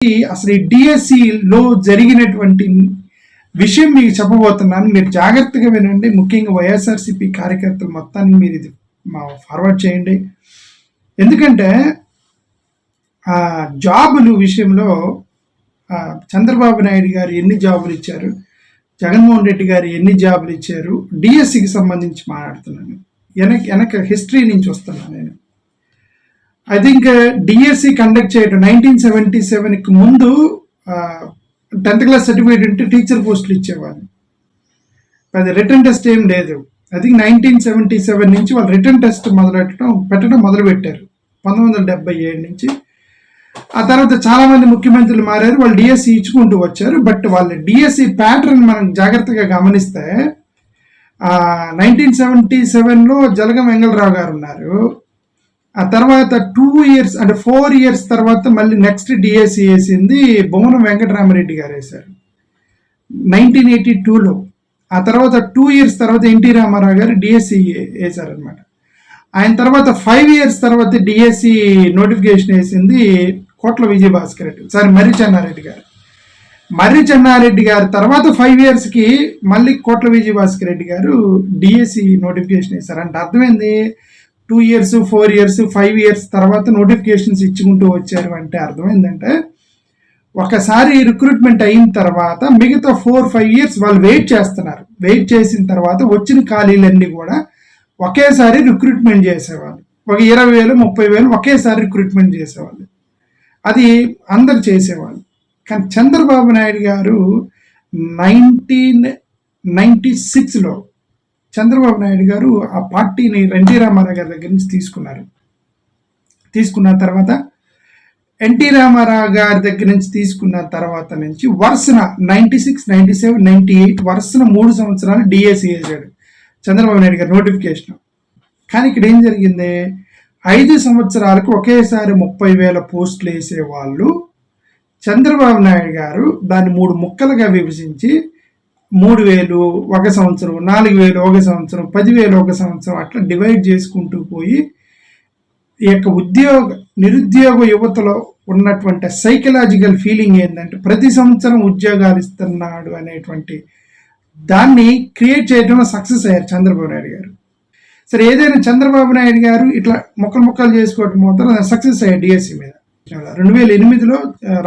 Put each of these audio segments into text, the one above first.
అసలు ఈ డిఎస్సిలో జరిగినటువంటి విషయం మీకు చెప్పబోతున్నాను. మీరు జాగ్రత్తగా వినండి. ముఖ్యంగా వైఎస్ఆర్సీపీ కార్యకర్తలు మొత్తాన్ని మీరు ఇది ఫార్వర్డ్ చేయండి. ఎందుకంటే జాబులు విషయంలో చంద్రబాబు నాయుడు గారు ఎన్ని జాబులు ఇచ్చారు, జగన్మోహన్ రెడ్డి గారు ఎన్ని జాబులు ఇచ్చారు, డిఎస్సికి సంబంధించి మాట్లాడుతున్నాను. వెనక హిస్టరీ నుంచి వస్తున్నాను నేను. ఐ థింక్ డిఎస్సి కండక్ట్ చేయడం 1977కి ముందు 10th క్లాస్ సర్టిఫికేట్ ఉంటే టీచర్ పోస్టులు ఇచ్చేవాళ్ళు. అది రిటర్న్ టెస్ట్ ఏం లేదు. ఐ థింక్ 1977 నుంచి వాళ్ళు రిటర్న్ టెస్ట్ పెట్టడం మొదలుపెట్టారు 1977 నుంచి. ఆ తర్వాత చాలా మంది ముఖ్యమంత్రులు మారారు, వాళ్ళు డిఎస్సి ఇచ్చుకుంటూ వచ్చారు. బట్ వాళ్ళ డిఎస్సి ప్యాటర్న్ మనం జాగ్రత్తగా గమనిస్తే 1977లో జలగం వెంగళరావు గారు ఉన్నారు. ఆ తర్వాత 2 years అంటే 4 years తర్వాత మళ్ళీ నెక్స్ట్ డిఎస్సి వేసింది బొమ్మన వెంకటరామరెడ్డి గారు వేశారు 1982లో. ఆ తర్వాత 2 years తర్వాత ఎన్టీ రామారావు గారు డిఎస్సి వేశారనమాట. ఆయన తర్వాత 5 years తర్వాత డిఎస్సి నోటిఫికేషన్ వేసింది కోట్ల విజయభాస్కర్ రెడ్డి, మర్రి చెన్నారెడ్డి గారు. మర్రి చెన్నారెడ్డి గారు తర్వాత 5 yearsకి మళ్ళీ కోట్ల విజయభాస్కర్ రెడ్డి గారు డిఎస్సి నోటిఫికేషన్ వేశారు. అంటే అర్థమైంది 2 years, 4 years, 5 years తర్వాత నోటిఫికేషన్స్ ఇచ్చుకుంటూ వచ్చారు. అంటే అర్థమైందంటే ఒకసారి రిక్రూట్మెంట్ అయిన తర్వాత మిగతా 4-5 years వాళ్ళు వెయిట్ చేస్తున్నారు. వెయిట్ చేసిన తర్వాత వచ్చిన ఖాళీలన్నీ కూడా ఒకేసారి రిక్రూట్మెంట్ చేసేవాళ్ళు. ఒక 20,000, 30,000 ఒకేసారి రిక్రూట్మెంట్ చేసేవాళ్ళు. అది అందరు చేసేవాళ్ళు. కానీ చంద్రబాబు నాయుడు గారు 1996లో చంద్రబాబు నాయుడు గారు ఆ పార్టీని ఎన్టీ రామారావు గారి దగ్గర నుంచి తీసుకున్న తర్వాత ఎన్టీ రామారావు గారి దగ్గర నుంచి తీసుకున్న తర్వాత నుంచి వరుసన 96, 97, 98 వరుసన 3 సంవత్సరాలు డిఎస్సి వేసాడు చంద్రబాబు నాయుడు గారు నోటిఫికేషన్. కానీ ఇక్కడ ఏం జరిగింది, 5 సంవత్సరాలకు ఒకేసారి 30,000 పోస్టులు వేసేవాళ్ళు. చంద్రబాబు నాయుడు గారు దాన్ని 3 ముక్కలుగా విభజించి 3,000 ఒక సంవత్సరం, 4,000 ఒక సంవత్సరం, 10,000 ఒక సంవత్సరం అట్లా డివైడ్ చేసుకుంటూ పోయి ఈ యొక్క నిరుద్యోగ యువతలో ఉన్నటువంటి సైకలాజికల్ ఫీలింగ్ ఏంటంటే ప్రతి సంవత్సరం ఉద్యోగాలు ఇస్తున్నాడు అనేటువంటి దాన్ని క్రియేట్ చేయడంలో సక్సెస్ అయ్యారు చంద్రబాబు నాయుడు గారు. సరే, ఏదైనా చంద్రబాబు నాయుడు గారు ఇట్లా ముక్కలు చేసుకోవడం మాత్రం సక్సెస్ అయ్యారు డిఎస్సి మీద. 2008లో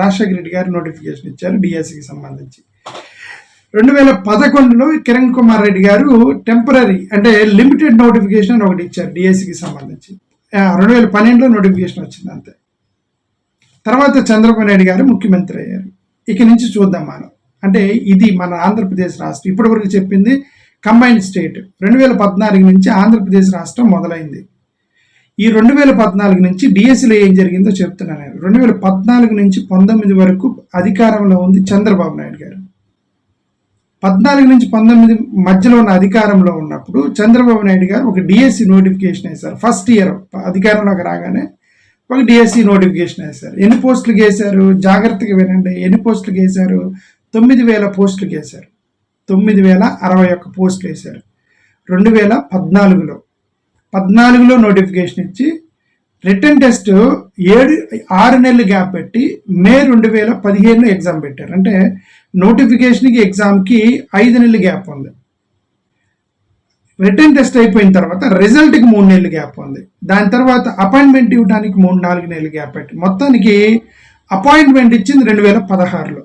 రాజశేఖర రెడ్డి గారు నోటిఫికేషన్ ఇచ్చారు డిఎస్సికి సంబంధించి. 2011లో కిరణ్ కుమార్ రెడ్డి గారు టెంపరీ అంటే లిమిటెడ్ నోటిఫికేషన్ అని ఒకటి ఇచ్చారు డిఎస్సికి సంబంధించి. 2012లో నోటిఫికేషన్ వచ్చింది అంతే. తర్వాత చంద్రబాబు నాయుడు గారు ముఖ్యమంత్రి అయ్యారు. ఇక నుంచి చూద్దాం మనం. అంటే ఇది మన ఆంధ్రప్రదేశ్ రాష్ట్రం ఇప్పటి వరకు చెప్పింది కంబైన్డ్ స్టేట్. 2014 నుంచి ఆంధ్రప్రదేశ్ రాష్ట్రం మొదలైంది. ఈ 2014 నుంచి డిఎస్సిలో ఏం జరిగిందో చెప్తున్నాను. 2014 నుంచి 19 వరకు అధికారంలో ఉంది చంద్రబాబు నాయుడు గారు. 14 నుంచి 19 మధ్యలో ఉన్న అధికారంలో ఉన్నప్పుడు చంద్రబాబు నాయుడు గారు ఒక డిఎస్సి నోటిఫికేషన్ వేశారు. ఫస్ట్ ఇయర్ అధికారంలోకి రాగానే ఒక డిఎస్సి నోటిఫికేషన్ వేశారు. ఎన్ని పోస్టులకు వేశారు జాగ్రత్తగా వినండి. ఎన్ని పోస్టులకు వేశారు? 9,000 పోస్టులకు వేశారు. 9,061 పోస్టులు వేశారు. 2014లో నోటిఫికేషన్ ఇచ్చి రిటర్న్ టెస్ట్ 6 నెలలు గ్యాప్ పెట్టి మే 2015లో ఎగ్జామ్ పెట్టారు. అంటే నోటిఫికేషన్కి ఎగ్జామ్కి 5 నెలలు గ్యాప్ ఉంది. రిటర్న్ టెస్ట్ అయిపోయిన తర్వాత రిజల్ట్కి 3 నెలలు గ్యాప్ ఉంది. దాని తర్వాత అపాయింట్మెంట్ ఇవ్వడానికి 3-4 నెలలు గ్యాప్ పెట్టి మొత్తానికి అపాయింట్మెంట్ ఇచ్చింది 2016లో.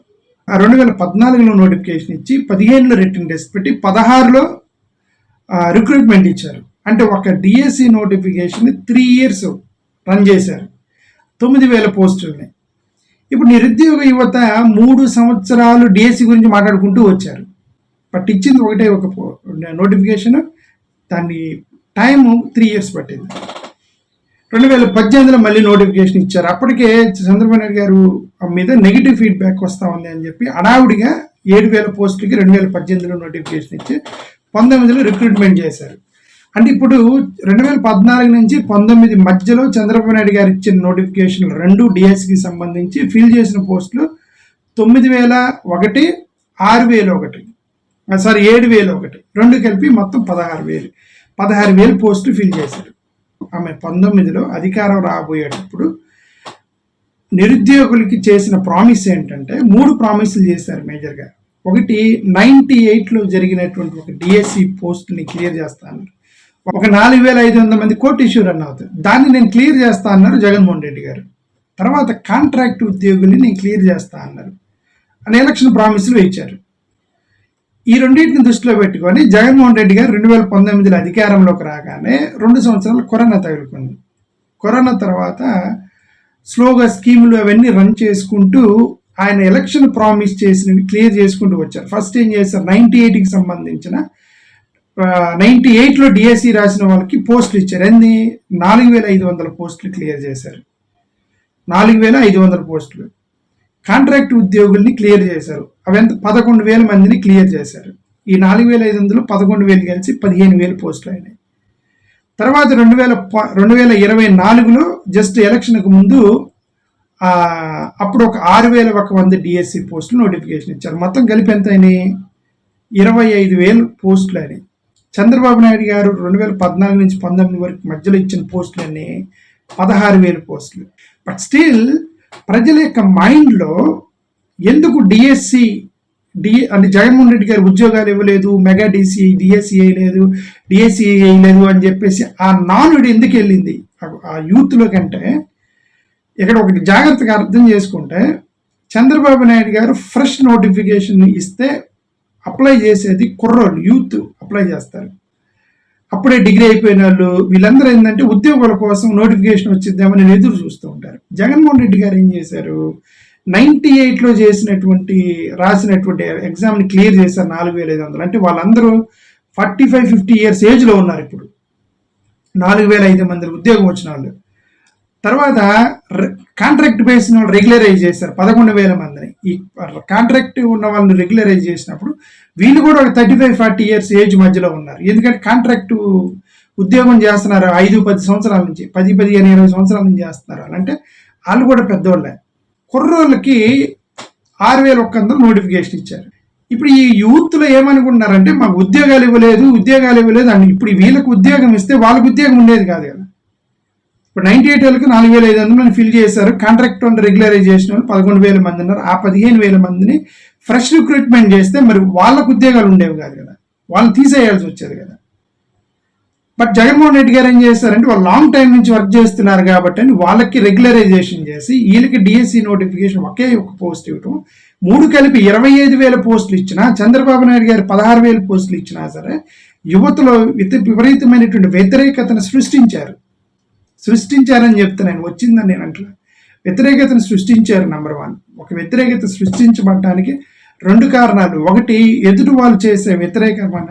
2014లో నోటిఫికేషన్ ఇచ్చి 15లో రిటర్న్ టెస్ట్ పెట్టి 16లో రిక్రూట్మెంట్ ఇచ్చారు. అంటే ఒక డిఎస్సి నోటిఫికేషన్ 3 years రన్ చేశారు. 9,000 పోస్టులని. ఇప్పుడు నిరుద్యోగ యువత 3 సంవత్సరాలు డిఎస్సి గురించి మాట్లాడుకుంటూ వచ్చారు. బట్ ఇచ్చింది ఒకటే ఒక నోటిఫికేషన్. దాన్ని టైము 3 years పట్టింది. 2018లో మళ్ళీ నోటిఫికేషన్ ఇచ్చారు. అప్పటికే చంద్రబాబు నాయుడు గారు మీద నెగిటివ్ ఫీడ్బ్యాక్ వస్తూ ఉంది అని చెప్పి అడావుడిగా 7,000 పోస్టులకి 2018లో నోటిఫికేషన్ ఇచ్చి 19లో రిక్రూట్మెంట్ చేశారు. అంటే ఇప్పుడు 2014 నుంచి 19 మధ్యలో చంద్రబాబు నాయుడు గారు ఇచ్చిన నోటిఫికేషన్లు 2 డిఎస్సికి సంబంధించి ఫిల్ చేసిన పోస్టులు 9,001, 6,001, 7,001 2 కలిపి మొత్తం 16,000 పోస్టులు ఫిల్ చేశారు. ఆమె 19లో అధికారం రాబోయేటప్పుడు నిరుద్యోగులకి చేసిన ప్రామిస్ ఏంటంటే 3 ప్రామిసులు చేశారు మేజర్గా. ఒకటి 98లో జరిగినటువంటి ఒక డిఎస్సి పోస్ట్ని క్లియర్ చేస్తా అన్నారు. ఒక 4500 మంది కోర్టు ఇష్యూ రన్ అవుతుంది, దాన్ని నేను క్లియర్ చేస్తా అన్నారు జగన్మోహన్ రెడ్డి గారు. తర్వాత కాంట్రాక్ట్ ఉద్యోగుల్ని నేను క్లియర్ చేస్తా అన్నారు అని ఎలక్షన్ ప్రామిసులు ఇచ్చారు. ఈ రెండింటిని దృష్టిలో పెట్టుకొని జగన్మోహన్ రెడ్డి గారు 2019లో అధికారంలోకి రాగానే 2 సంవత్సరాలు కరోనా తగులుకుంది. కరోనా తర్వాత స్లోగా స్కీములు అవన్నీ రన్ చేసుకుంటూ ఆయన ఎలక్షన్ ప్రామిస్ చేసినవి క్లియర్ చేసుకుంటూ వచ్చారు. ఫస్ట్ ఏం చేశారు, 98కి సంబంధించిన 98లో డిఎస్సి రాసిన వాళ్ళకి పోస్టులు ఇచ్చారు. ఎన్ని 4500 పోస్టులు క్లియర్ చేశారు. 4500 పోస్టులు. కాంట్రాక్ట్ ఉద్యోగుల్ని క్లియర్ చేశారు. అవి ఎంత 11,000 మందిని క్లియర్ చేశారు. ఈ 4,500 11,000 కలిసి 15,000 పోస్టులు అయినాయి. తర్వాత 2024లో జస్ట్ ఎలక్షన్కు ముందు అప్పుడు ఒక 6,100 డిఎస్సి పోస్టులు నోటిఫికేషన్ ఇచ్చారు. మొత్తం కలిపి ఎంత అయినాయి, 25,000 పోస్టులు అయినాయి. చంద్రబాబు నాయుడు గారు 2014 నుంచి 19 వరకు మధ్యలో ఇచ్చిన పోస్టులన్నీ 16,000 పోస్టులు. బట్ స్టిల్ ప్రజల యొక్క మైండ్లో ఎందుకు డిఎస్సి అంటే జగన్మోహన్ రెడ్డి గారు ఉద్యోగాలు ఇవ్వలేదు, మెగా డిఎస్సి వేయలేదు, డిఎస్సి వేయలేదు అని చెప్పేసి ఆ నానుడు ఎందుకు వెళ్ళింది ఆ యూత్లో కంటే, ఇక్కడ ఒకటి జాగ్రత్తగా అర్థం చేసుకుంటే చంద్రబాబు నాయుడు గారు ఫ్రెష్ నోటిఫికేషన్ ఇస్తే అప్లై చేసేది కుర్రోళ్ళు, యూత్ అప్లై చేస్తారు. అప్పుడే డిగ్రీ అయిపోయిన వాళ్ళు వీళ్ళందరూ ఏంటంటే ఉద్యోగాల కోసం నోటిఫికేషన్ వచ్చిద్దామని ఎదురు చూస్తూ ఉంటారు. జగన్మోహన్ రెడ్డి గారు ఏం చేశారు, 98లో రాసినటువంటి ఎగ్జామ్ని క్లియర్ చేశారు 4,500. అంటే వాళ్ళందరూ 45-50 ఇయర్స్ ఏజ్లో ఉన్నారు. ఇప్పుడు 4,500 మంది ఉద్యోగం వచ్చిన వాళ్ళు. తర్వాత కాంట్రాక్ట్ బేస్ వాళ్ళు రెగ్యులరైజ్ చేశారు 11,000 మందిని. ఈ కాంట్రాక్ట్ ఉన్న వాళ్ళని రెగ్యులరైజ్ చేసినప్పుడు వీళ్ళు కూడా ఒక 35-40 ఇయర్స్ ఏజ్ మధ్యలో ఉన్నారు. ఎందుకంటే కాంట్రాక్ట్ ఉద్యోగం చేస్తున్నారు 5-10 సంవత్సరాల నుంచి, 10-15-20 సంవత్సరాల నుంచి చేస్తున్నారు. అంటే వాళ్ళు కూడా పెద్దోళ్ళే. కుర్రోళ్ళకి 6,100 నోటిఫికేషన్ ఇచ్చారు. ఇప్పుడు ఈ యూత్లో ఏమనుకుంటున్నారంటే మాకు ఉద్యోగాలు ఇవ్వలేదు అని. ఇప్పుడు వీళ్ళకి ఉద్యోగం ఇస్తే వాళ్ళకి ఉద్యోగం ఉండేది కాదు కదా. ఇప్పుడు 98 వాళ్ళకి 4,500 ఫిల్ చేశారు. కాంట్రాక్ట్ వాళ్ళు రెగ్యులరైజ్ చేసిన వాళ్ళు 11,000 మంది ఉన్నారు. ఆ 15,000 మందిని ఫ్రెష్ రిక్రూట్మెంట్ చేస్తే మరి వాళ్ళకు ఉద్యోగాలు ఉండేవి కాదు కదా, వాళ్ళు తీసేయాల్సి వచ్చేది కదా. బట్ జగన్మోహన్ రెడ్డి గారు ఏం చేస్తారంటే వాళ్ళు లాంగ్ టైం నుంచి వర్క్ చేస్తున్నారు కాబట్టి అని వాళ్ళకి రెగ్యులరైజేషన్ చేసి వీళ్ళకి డిఎస్సి నోటిఫికేషన్ ఒకే ఒక పోస్ట్ ఇవ్వటం, 3 కలిపి 25,000 పోస్టులు ఇచ్చినా, చంద్రబాబు నాయుడు గారు 16,000 పోస్టులు ఇచ్చినా సరే యువతలో విపరీతమైనటువంటి వ్యతిరేకతను సృష్టించారని చెప్తున్నాను. వచ్చిందని నేను అంటలా, వ్యతిరేకతను సృష్టించారు. నెంబర్ 1, ఒక వ్యతిరేకత సృష్టించబడటానికి 2 కారణాలు. ఒకటి, ఎదుటి వాళ్ళు చేసే వ్యతిరేకమైన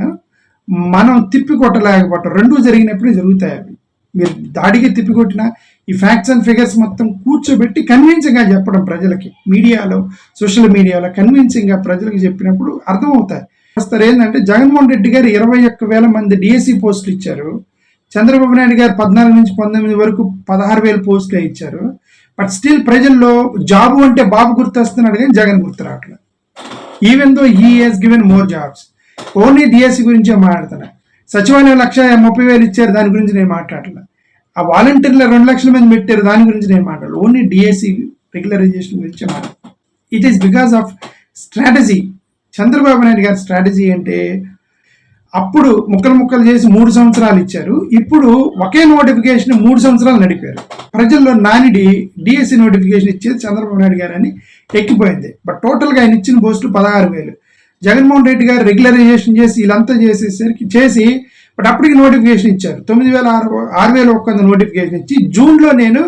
మనం తిప్పికొట్టలేకపోవటం. 2 జరిగినప్పుడు జరుగుతాయి అవి. మీరు దాడికి తిప్పికొట్టినా ఈ ఫ్యాక్ట్స్ అండ్ ఫిగర్స్ మొత్తం కూర్చోబెట్టి కన్విన్సింగ్గా చెప్పడం ప్రజలకి, మీడియాలో సోషల్ మీడియాలో కన్విన్సింగ్గా ప్రజలకు చెప్పినప్పుడు అర్థమవుతాయి. వస్తారు ఏంటంటే జగన్మోహన్ రెడ్డి గారు 21,000 మంది డిఎస్సి పోస్టులు ఇచ్చారు. చంద్రబాబు నాయుడు గారు 14 నుంచి 19 వరకు 16,000 పోస్టులు ఇచ్చారు. బట్ స్టిల్ ప్రజల్లో జాబు అంటే బాబు గుర్తొస్తున్నాడు కానీ జగన్ గుర్తు రావట్లేదు. Even though he has given more jobs. Only DSC గురించే మాట్లాడుతున్నా. సచివాలయం 1,30,000 ఇచ్చారు, దాని గురించి నేను మాట్లాడలే. ఆ వాలంటీర్లు 2 లక్షల మంది పెట్టారు, దాని గురించి నేను మాట్లాడలేదు. ఓన్లీ డిఎస్సి రెగ్యులరైజేషన్ గురించే మాట్లాడుతున్నాను. It is because of strategy. Chandrababu Naidu గారి స్ట్రాటజీ అంటే అప్పుడు ముక్కలు చేసి 3 సంవత్సరాలు ఇచ్చారు. ఇప్పుడు ఒకే నోటిఫికేషన్ 3 సంవత్సరాలు నడిపారు. ప్రజల్లో నానిడి డిఎస్సి నోటిఫికేషన్ ఇచ్చేది చంద్రబాబు నాయుడు గారు అని ఎక్కిపోయింది. బట్ టోటల్గా ఆయన ఇచ్చిన పోస్టులు 16,000. జగన్మోహన్ రెడ్డి గారు రెగ్యులరైజేషన్ చేసి వీళ్ళంతా చేసి బట్ అప్పటికి నోటిఫికేషన్ ఇచ్చారు. 6,100 నోటిఫికేషన్ ఇచ్చి జూన్లో నేను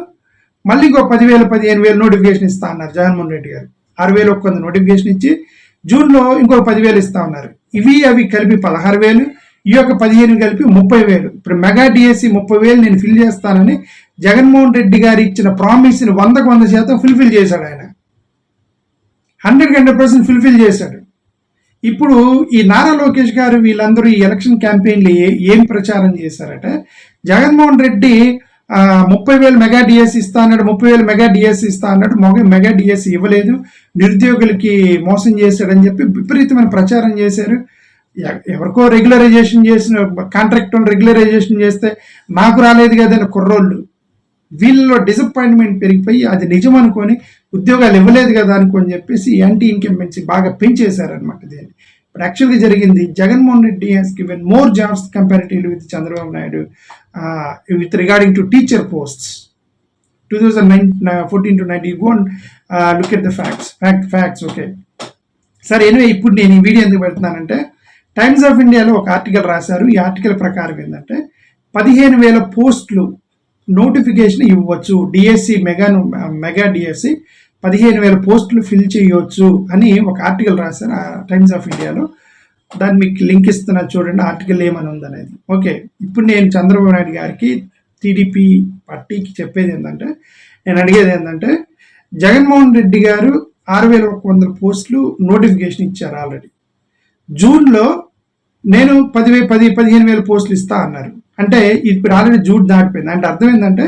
మళ్ళీ ఇంకో 10,000-15,000 నోటిఫికేషన్ ఇస్తా అన్నారు జగన్మోహన్ రెడ్డి గారు. 6,100 నోటిఫికేషన్ ఇచ్చి జూన్లో ఇంకో 10,000 ఇస్తా ఉన్నారు. అవి కలిపి 16,000, ఈ యొక్క 15 కలిపి 30,000. ఇప్పుడు మెగా డిఎస్సి 30,000 నేను ఫిల్ చేస్తానని జగన్మోహన్ రెడ్డి గారు ఇచ్చిన ప్రామిస్ని 100% ఫుల్ఫిల్ చేశాడు. ఆయన 100% ఫుల్ఫిల్ చేశాడు. ఇప్పుడు ఈ నారా లోకేష్ గారు వీళ్ళందరూ ఈ ఎలక్షన్ క్యాంపెయిన్లు ఏం ప్రచారం చేశారంటే జగన్మోహన్ రెడ్డి 30,000 మెగా డిఎస్సి ఇస్తా అన్నాడు, 30,000 మెగా డిఎస్సి ఇస్తా అన్నాడు, మెగా డిఎస్సి ఇవ్వలేదు, నిరుద్యోగులకి మోసం చేశాడని చెప్పి విపరీతమైన ప్రచారం చేశారు. ఎవరికో రెగ్యులరైజేషన్ చేసిన కాంట్రాక్ట్ రెగ్యులరైజేషన్ చేస్తే నాకు రాలేదు కదని కుర్రోళ్ళు వీళ్ళలో డిసప్పాయింట్మెంట్ పెరిగిపోయి అది నిజం అనుకొని ఉద్యోగాలు ఇవ్వలేదు కదా అనుకొని చెప్పేసి యాంటీ ఇన్కంబెన్సీ బాగా పెంచేశారనమాట దీన్ని. బట్ యాక్చువల్గా జరిగింది, Jaganmohan Reddy has given more jobs comparatively with Chandrababu Naidu with regarding to teacher posts 2014 to 19. Go and look at the facts. Okay. సరే, ఎనివే ఇప్పుడు నేను ఈ వీడియో ఎందుకు పెడుతున్నానంటే, టైమ్స్ ఆఫ్ ఇండియాలో ఒక ఆర్టికల్ రాశారు. ఈ ఆర్టికల్ ప్రకారం ఏంటంటే 15,000 పోస్టులు నోటిఫికేషన్ ఇవ్వచ్చు, డిఎస్సి మెగా డిఎస్సి 15,000 పోస్టులు ఫిల్ చేయవచ్చు అని ఒక ఆర్టికల్ రాశారు టైమ్స్ ఆఫ్ ఇండియాలో. దాన్ని మీకు లింక్ ఇస్తున్నా చూడండి, ఆర్టికల్ ఏమని ఉందనేది. ఓకే, ఇప్పుడు నేను చంద్రబాబు నాయుడు గారికి, టీడీపీ పార్టీకి చెప్పేది ఏంటంటే, నేను అడిగేది ఏంటంటే, జగన్మోహన్ రెడ్డి గారు 6,100 పోస్టులు నోటిఫికేషన్ ఇచ్చారు ఆల్రెడీ. జూన్లో నేను 15,000 పోస్టులు ఇస్తా అన్నారు. అంటే ఇప్పుడు ఆల్రెడీ జూన్ దాటిపోయింది. అంటే అర్థం ఏంటంటే,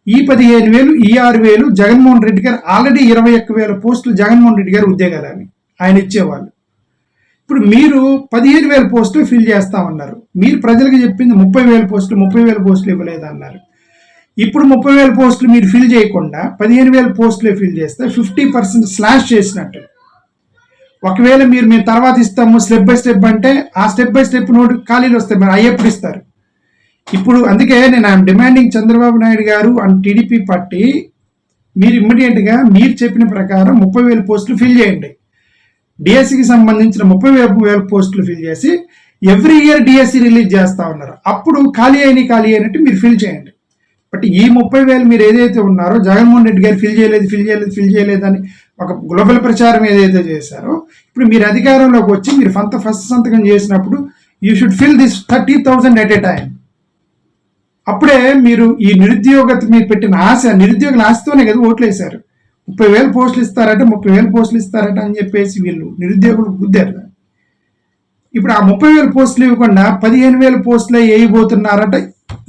ఈ 15,000 ఈ 6,000 జగన్మోహన్ రెడ్డి గారు ఆల్రెడీ 21,000 పోస్టులు జగన్మోహన్ రెడ్డి గారు ఉద్యోగాలని ఆయన ఇచ్చేవాళ్ళు. ఇప్పుడు మీరు 15,000 పోస్టులు ఫిల్ చేస్తామన్నారు. మీరు ప్రజలకు చెప్పింది 30,000 పోస్టులు ఇవ్వలేదన్నారు. ఇప్పుడు 30,000 పోస్టులు మీరు ఫిల్ చేయకుండా 15,000 పోస్టులే ఫిల్ చేస్తే 50% స్లాష్ చేసినట్టు. ఒకవేళ మేము తర్వాత ఇస్తాము స్టెప్ బై స్టెప్ అంటే, ఆ స్టెప్ బై స్టెప్ ఖాళీలు వస్తాయి, మరి అయ్యప్పుడు ఇస్తారు. ఇప్పుడు అందుకే నేను ఐఎమ్ డిమాండింగ్ చంద్రబాబు నాయుడు గారు అండ్ టీడీపీ పార్టీ, మీరు ఇమ్మీడియట్గా మీరు చెప్పిన ప్రకారం 30,000 పోస్టులు ఫిల్ చేయండి. డిఎస్సికి సంబంధించిన 30,000 పోస్టులు ఫిల్ చేసి ఎవ్రీ ఇయర్ డిఎస్సి రిలీజ్ చేస్తా ఉన్నారు. అప్పుడు ఖాళీ అయినట్టు మీరు ఫిల్ చేయండి. బట్ ఈ 30,000 మీరు ఏదైతే ఉన్నారో, జగన్మోహన్ రెడ్డి గారు ఫిల్ చేయలేదు అని ఒక గ్లోబల్ ప్రచారం ఏదైతే చేశారో, ఇప్పుడు మీరు అధికారంలోకి వచ్చి మీరు ఫస్ట్ సంతకం చేసినప్పుడు you should fill this 30,000 at a time. అప్పుడే మీరు ఈ మీరు పెట్టిన నిరుద్యోగుల ఆశతోనే కదా ఓట్లు వేశారు. 30,000 పోస్టులు ఇస్తారట, 30,000 పోస్టులు ఇస్తారట అని చెప్పేసి వీళ్ళు నిరుద్యోగులు గుద్దారు. ఇప్పుడు ఆ 30,000 పోస్టులు ఇవ్వకుండా 15,000 పోస్టులే వేయబోతున్నారట.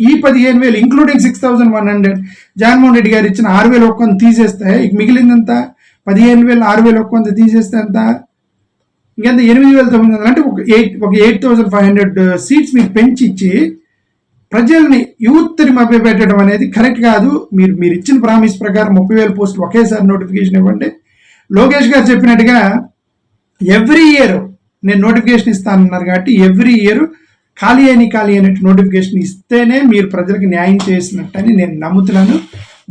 ఈ 15,000 ఇంక్లూడింగ్ 6,100 జగన్మోహన్ రెడ్డి గారు ఇచ్చిన 6,000 ఒక్కంత తీసేస్తే ఇక మిగిలిందంతా 15,000 6,000 ఒక్కంత తీసేస్తే ఎంత? ఇంకెంత? 8,900. అంటే ఒక 8,500 సీట్స్ మీరు పెంచి ఇచ్చి ప్రజల్ని యూత్ని మభ్యపెట్టడం అనేది కరెక్ట్ కాదు. మీరు ఇచ్చిన ప్రామిస్ ప్రకారం 30,000 పోస్టులు ఒకేసారి నోటిఫికేషన్ ఇవ్వండి. లోకేష్ గారు చెప్పినట్టుగా ఎవ్రీ ఇయర్ నేను నోటిఫికేషన్ ఇస్తానన్నారు కాబట్టి ఎవ్రీ ఇయర్ ఖాళీ అయినట్టు నోటిఫికేషన్ ఇస్తేనే మీరు ప్రజలకు న్యాయం చేసినట్టని నేను నమ్ముతున్నాను.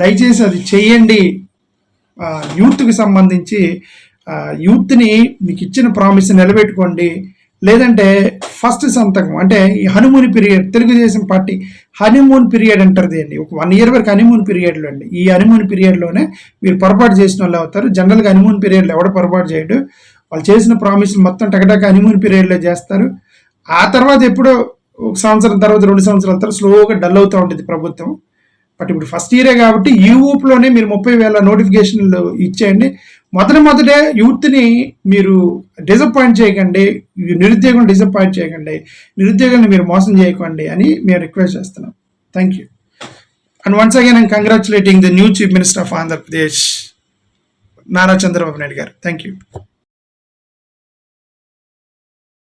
దయచేసి అది చేయండి. యూత్కి సంబంధించి యూత్ని మీకు ఇచ్చిన ప్రామిస్ నిలబెట్టుకోండి. లేదంటే ఫస్ట్ సంతకం అంటే ఈ honeymoon period, Telugu Desam party honeymoon period అంటారు దీన్ని. ఒక 1 year వరకు హనీమూన్ పీరియడ్లో అండి. ఈ హనీమూన్ పీరియడ్లోనే మీరు పొరపాటు చేసిన వాళ్ళు అవుతారు. జనరల్గా హనీమూన్ పీరియడ్లో ఎవడ పొరపాటు చేయడు. వాళ్ళు చేసిన ప్రామిస్లు మొత్తం టకటక హనీమూన్ పీరియడ్లో చేస్తారు. ఆ తర్వాత ఎప్పుడో 1 సంవత్సరం తర్వాత 2 సంవత్సరాల తర్వాత స్లోగా డల్ అవుతూ ఉంటుంది ప్రభుత్వం. బట్ ఇప్పుడు ఫస్ట్ ఇయరే కాబట్టి ఈ ఊపులోనే మీరు 30,000 నోటిఫికేషన్లు ఇచ్చేయండి. మొదటే యూత్ని మీరు డిసప్పాయింట్ చేయకండి, నిరుద్యోగులను డిసప్పాయింట్ చేయకండి, నిరుద్యోగులను మీరు మోసం చేయకండి అని మేము రిక్వెస్ట్ చేస్తున్నాం. Thank you. And once again I'm congratulating the new chief minister of Andhra Pradesh, Nara Chandrababu Naidu garu. Thank you.